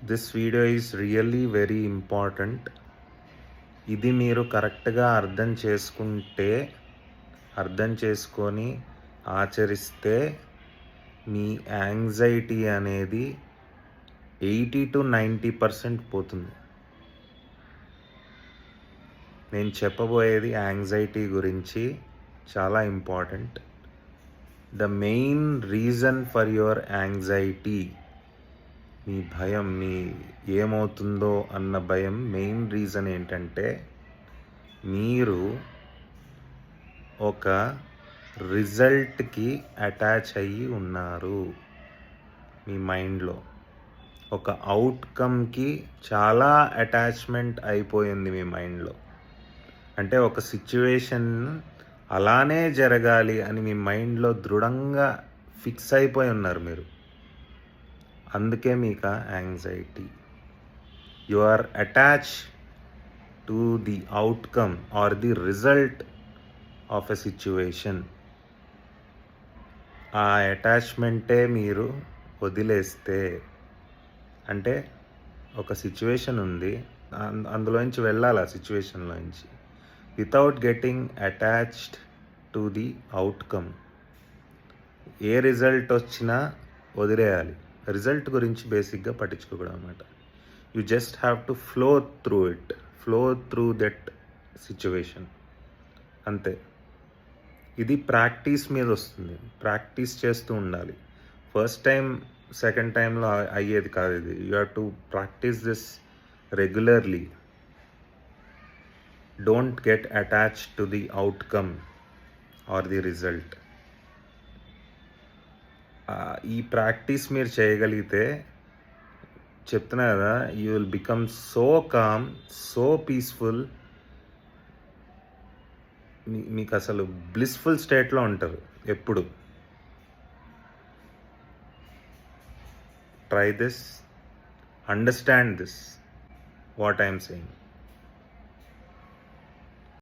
This video is really very important. ఇది మీరు కరెక్ట్గా అర్థం చేసుకొని ఆచరిస్తే మీ యాంగ్జైటీ అనేది 80-90% పోతుంది. నేను చెప్పబోయేది యాంగ్జైటీ గురించి, చాలా important. The main reason for your anxiety, మీ భయం, మీ ఏమవుతుందో అన్న భయం మెయిన్ రీజన్ ఏంటంటే మీరు ఒక రిజల్ట్కి అటాచ్ అయ్యి ఉన్నారు. మీ మైండ్లో ఒక అవుట్కమ్కి చాలా అటాచ్మెంట్ అయిపోయింది మీ మైండ్లో. అంటే ఒక సిచ్యువేషన్ అలానే జరగాలి అని మీ మైండ్లో దృఢంగా ఫిక్స్ అయిపోయి ఉన్నారు మీరు. అందుకే మీకు anxiety. You are attach to the outcome or the result of a situation. ఆ అటాచ్మెంటే మీరు వదిలేస్తే, అంటే ఒక సిచ్యువేషన్ ఉంది, అందులోంచి వెళ్ళాలి ఆ సిచ్యువేషన్లోంచి without getting attached to the outcome. ఏ రిజల్ట్ వచ్చినా వదిలేయాలి. రిజల్ట్ గురించి బేసిక్గా పట్టించుకోకూడదు అనమాట. You just have to flow through that situation, అంతే. ఇది ప్రాక్టీస్ మీద వస్తుంది. ప్రాక్టీస్ చేస్తూ ఉండాలి. ఫస్ట్ టైం సెకండ్ టైంలో అయ్యేది కాదు ఇది. You have to practice this regularly. Don't get attached to the outcome or the result. ఈ ప్రాక్టీస్ మీరు చేయగలిగితే, చెప్తున్నా కదా, you will become so calm, so peaceful. మీకు అసలు బ్లిస్ఫుల్ స్టేట్లో ఉంటారు ఎప్పుడు. Try this, understand this, what I'm saying.